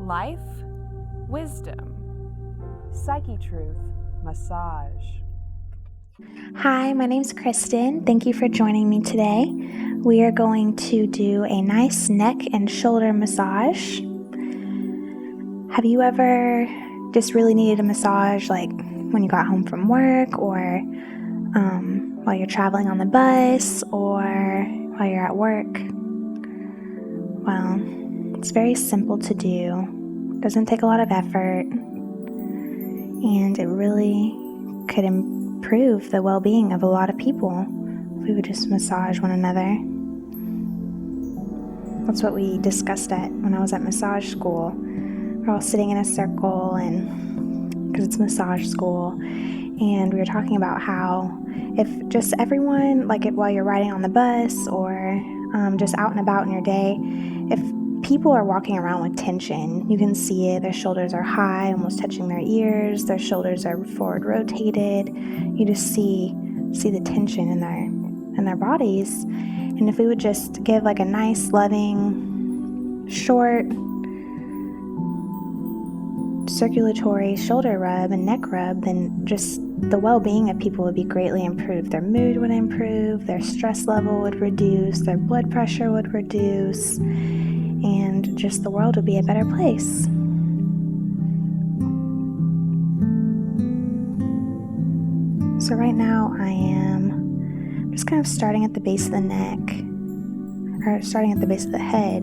Life, wisdom, Psychetruth massage. Hi, my name's Christen. Thank you for joining me today. We are going to do a nice neck and shoulder massage. Have you ever just really needed a massage, like when you got home from work, or while you're traveling on the bus, or while you're at work? Well, it's very simple to do. Doesn't take a lot of effort, and it really could improve the well-being of a lot of people if we would just massage one another. That's what we discussed when I was at massage school. We're all sitting in a circle, and because it's massage school, and we were talking about how if just everyone, while you're riding on the bus or just out and about in your day, if people are walking around with tension, you can see it. Their shoulders are high, almost touching their ears. Their shoulders are forward rotated. You just see the tension in their bodies. And if we would just give a nice, loving, short, circulatory shoulder rub and neck rub, then just the well-being of people would be greatly improved. Their mood would improve, their stress level would reduce, their blood pressure would reduce, and just the world would be a better place. So right now I am just kind of starting at the base of the neck, or starting at the base of the head,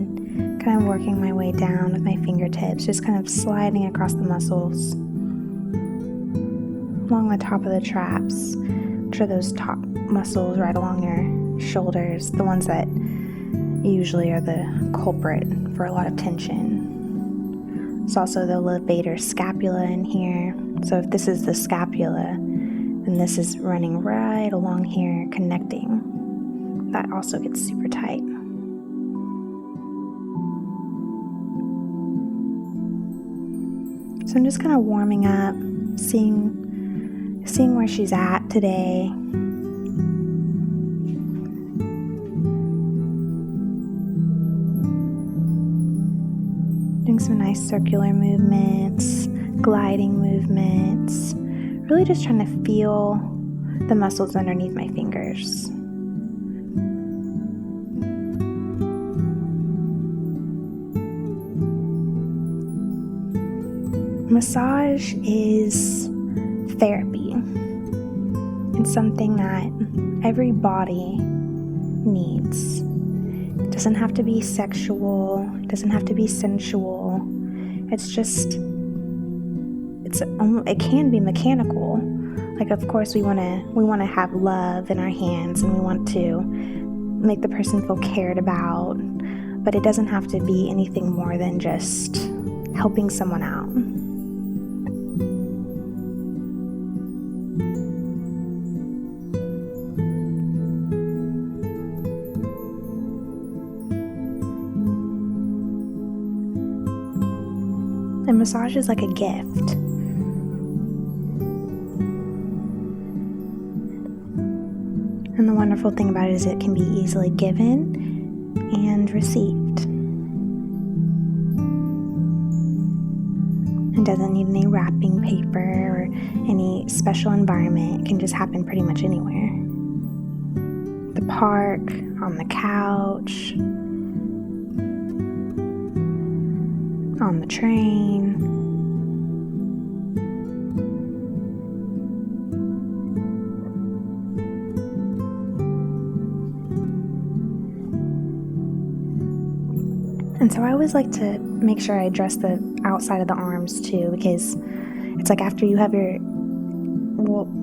kind of working my way down with my fingertips, just kind of sliding across the muscles along the top of the traps, which are those top muscles right along your shoulders, the ones that usually are the culprit for a lot of tension. There's also the Levator Scapulae in here. So if this is the scapula, then this is running right along here, connecting. That also gets super tight. So I'm just kind of warming up, seeing where she's at today. Doing some nice circular movements, gliding movements, really just trying to feel the muscles underneath my fingers. Massage is therapy. It's something that every body needs. It doesn't have to be sexual, it doesn't have to be sensual. It can be mechanical. Of course we want to have love in our hands, and we want to make the person feel cared about, but it doesn't have to be anything more than just helping someone out. And massage is like a gift. And the wonderful thing about it is it can be easily given and received. It doesn't need any wrapping paper or any special environment. It can just happen pretty much anywhere. The park, on the couch, on the train. And so I always like to make sure I address the outside of the arms too, because it's after you have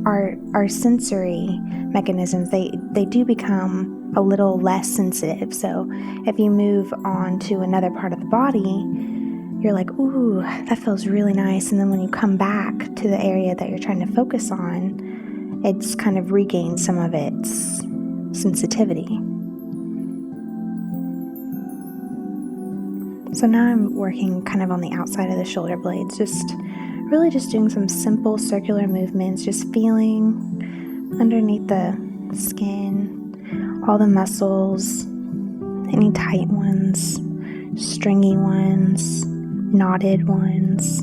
our sensory mechanisms, they do become a little less sensitive. So if you move on to another part of the body, you're like, ooh, that feels really nice. And then when you come back to the area that you're trying to focus on, it's kind of regained some of its sensitivity. So now I'm working kind of on the outside of the shoulder blades, just doing some simple circular movements, just feeling underneath the skin, all the muscles, any tight ones, stringy ones, knotted ones.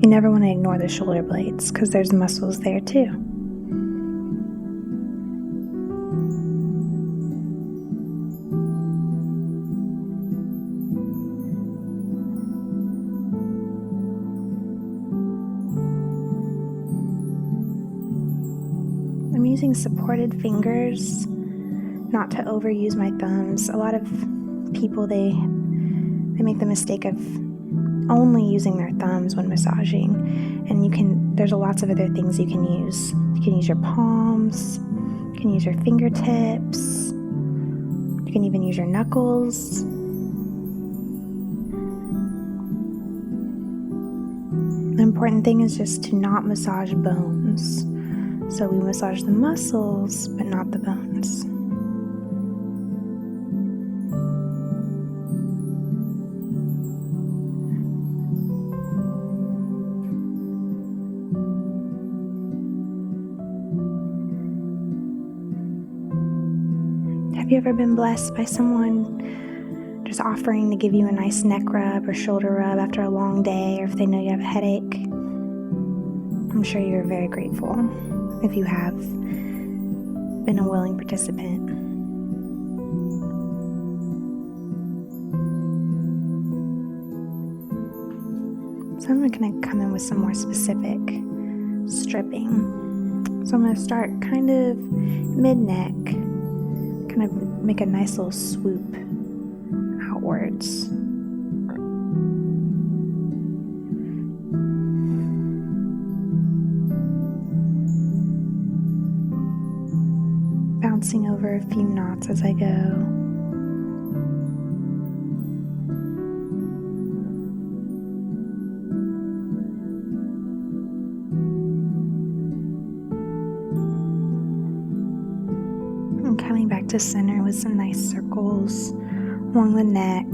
You never want to ignore the shoulder blades because there's muscles there too. I'm using supported fingers, not to overuse my thumbs. A lot of people, they make the mistake of only using their thumbs when massaging, and there's lots of other things you can use. You can use your palms, you can use your fingertips, you can even use your knuckles. The important thing is just to not massage bones. So we massage the muscles, but not the bones. Have you ever been blessed by someone just offering to give you a nice neck rub or shoulder rub after a long day, or if they know you have a headache? I'm sure you're very grateful if you have been a willing participant. So I'm going to come in with some more specific stripping. So I'm going to start kind of mid-neck, kind of make a nice little swoop outwards. Bouncing over a few knots as I go. And coming back to center with some nice circles along the neck.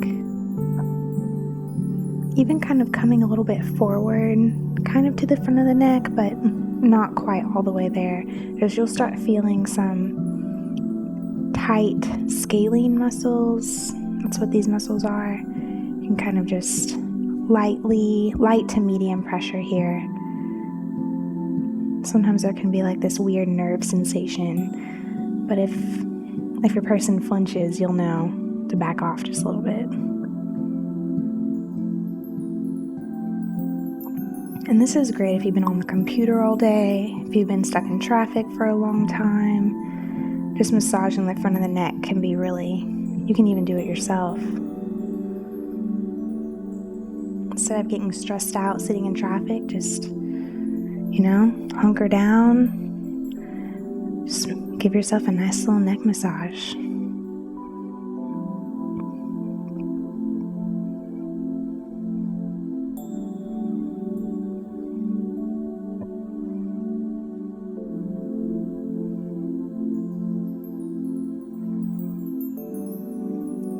Even kind of coming a little bit forward, kind of to the front of the neck, but not quite all the way there, because you'll start feeling some tight scalene muscles. That's what these muscles are. You can kind of just light to medium pressure here. Sometimes there can be like this weird nerve sensation, but if your person flinches, you'll know to back off just a little bit. And this is great if you've been on the computer all day, if you've been stuck in traffic for a long time. Just massaging the front of the neck can be you can even do it yourself. Instead of getting stressed out sitting in traffic, just, hunker down. Just give yourself a nice little neck massage.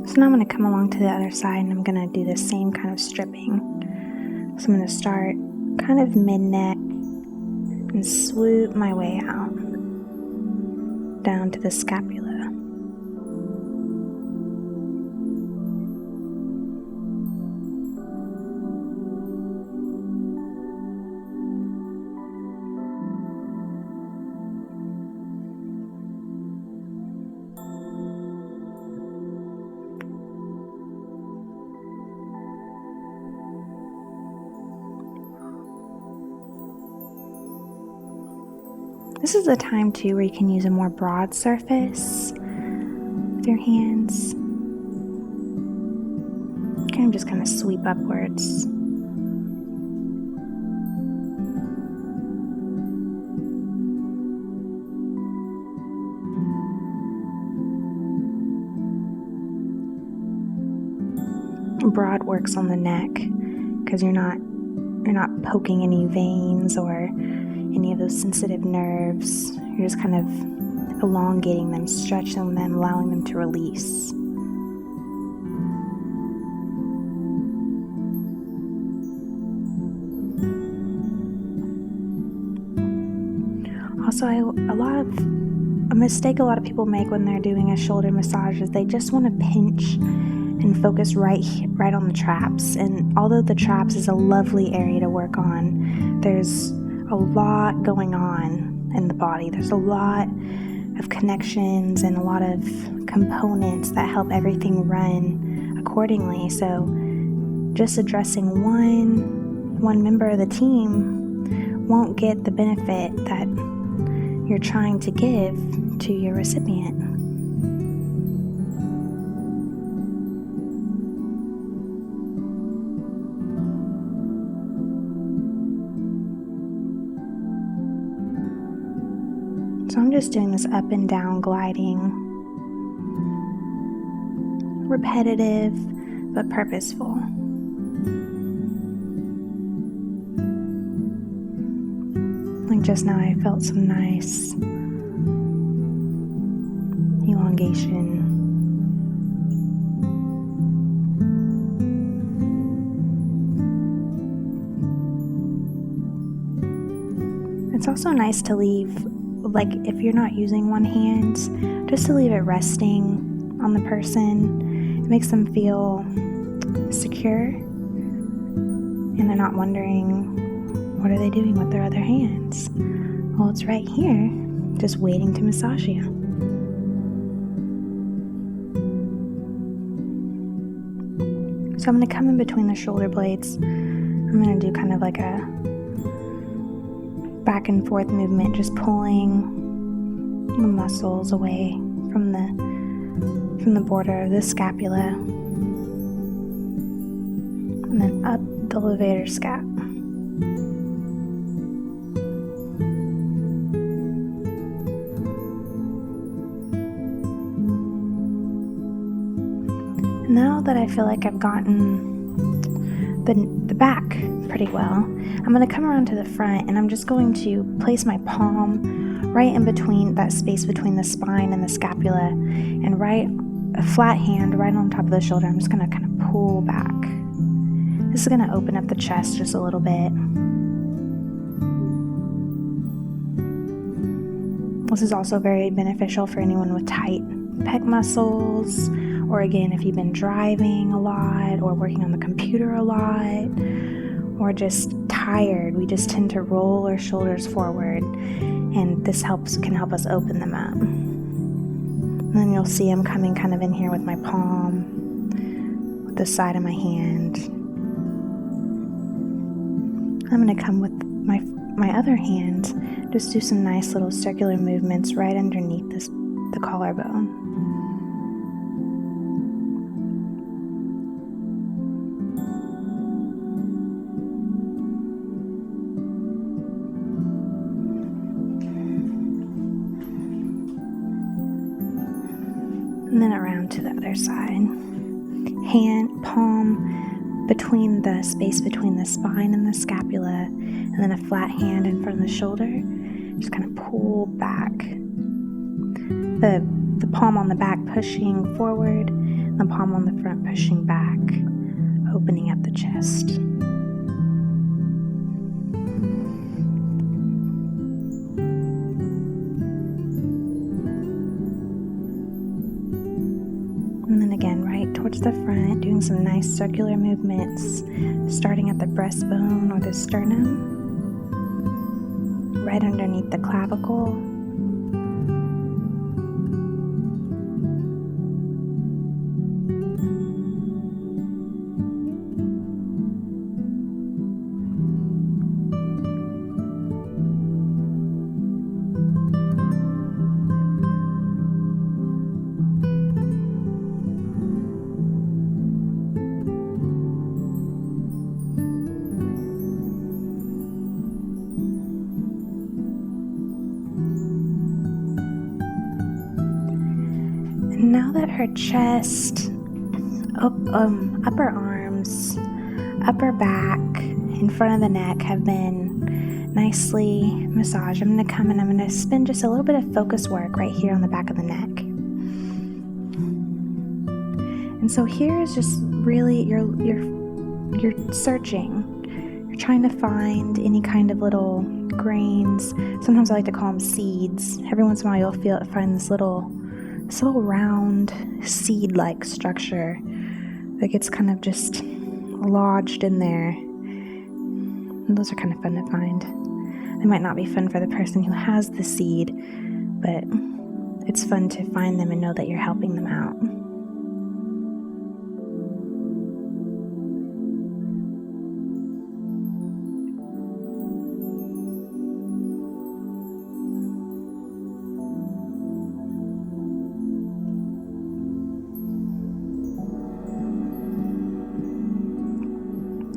So now I'm going to come along to the other side and I'm going to do the same kind of stripping. So I'm going to start kind of mid-neck and swoop my way out down to the scapula. This is a time too where you can use a more broad surface with your hands. Just kind of sweep upwards. Broad works on the neck because you're not poking any veins or any of those sensitive nerves. You're just kind of elongating them, stretching them, allowing them to release. Also, I'm mistake a lot of people make when they're doing a shoulder massage is they just want to pinch and focus right on the traps. And although the traps is a lovely area to work on, there's a lot going on in the body. There's a lot of connections and a lot of components that help everything run accordingly. So just addressing one member of the team won't get the benefit that you're trying to give to your recipient. So I'm just doing this up and down gliding, repetitive but purposeful. Like just now I felt some nice elongation. It's also nice to leave, like if you're not using one hand, just to leave it resting on the person. It makes them feel secure and they're not wondering, what are they doing with their other hands? Well, it's right here, just waiting to massage you. So I'm going to come in between the shoulder blades. I'm going to do kind of like a back and forth movement, just pulling the muscles away from the border of the scapula, and then up the levator scap. Now that I feel like I've gotten the back pretty well, I'm going to come around to the front and I'm just going to place my palm right in between that space between the spine and the scapula, and a flat hand right on top of the shoulder. I'm just going to kind of pull back. This is going to open up the chest just a little bit. This is also very beneficial for anyone with tight pec muscles, or again, if you've been driving a lot or working on the computer a lot, or just tired. We just tend to roll our shoulders forward, and this can help us open them up. And then you'll see I'm coming kind of in here with my palm, with the side of my hand. I'm going to come with my other hand, just do some nice little circular movements right underneath the collarbone. And then around to the other side. Palm between the space between the spine and the scapula, and then a flat hand in front of the shoulder. Just kind of pull back. The palm on the back pushing forward, and the palm on the front pushing back, opening up the chest. And then again, right towards the front, doing some nice circular movements, starting at the breastbone or the sternum, right underneath the clavicle. Now that her chest, upper arms, upper back, in front of the neck have been nicely massaged, I'm going to come and I'm going to spin just a little bit of focus work right here on the back of the neck. And so here is just really you're searching. You're trying to find any kind of little grains. Sometimes I like to call them seeds. Every once in a while you'll find this little round seed-like structure that gets kind of just lodged in there. And those are kind of fun to find. They might not be fun for the person who has the seed, but it's fun to find them and know that you're helping them out.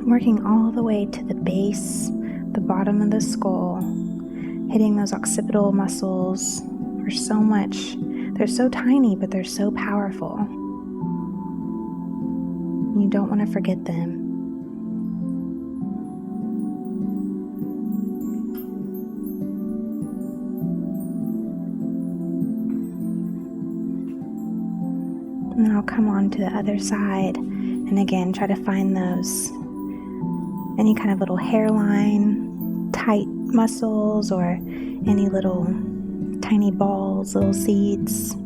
Working all the way to the base, the bottom of the skull, hitting those occipital muscles. They're so tiny, but they're so powerful. You don't want to forget them. And then I'll come on to the other side and again try to find any kind of little hairline, tight muscles, or any little tiny balls, little seeds.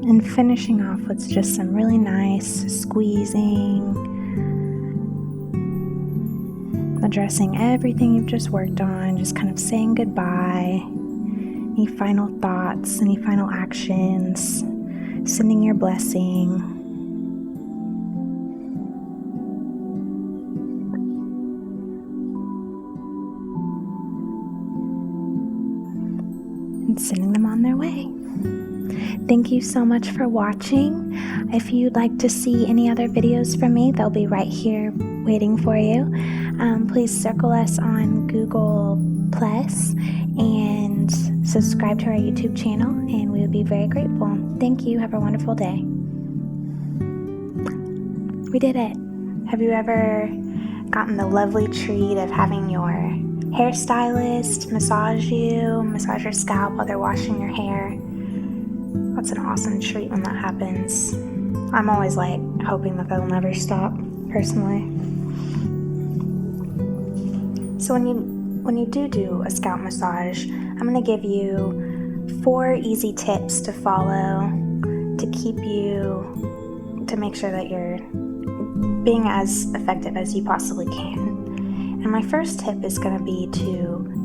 And finishing off with just some really nice squeezing, addressing everything you've just worked on, just kind of saying goodbye, any final thoughts, any final actions, sending your blessing. And sending them on their way. Thank you so much for watching. If you'd like to see any other videos from me, they'll be right here waiting for you. Please circle us on Google Plus and subscribe to our YouTube channel, and we would be very grateful. Thank you. Have a wonderful day. We did it. Have you ever gotten the lovely treat of having your hairstylist massage your scalp while they're washing your hair? That's an awesome treat when that happens. I'm always hoping that they'll never stop, personally. So when you do a scalp massage, I'm going to give you 4 easy tips to follow to make sure that you're being as effective as you possibly can. And my first tip is going to be to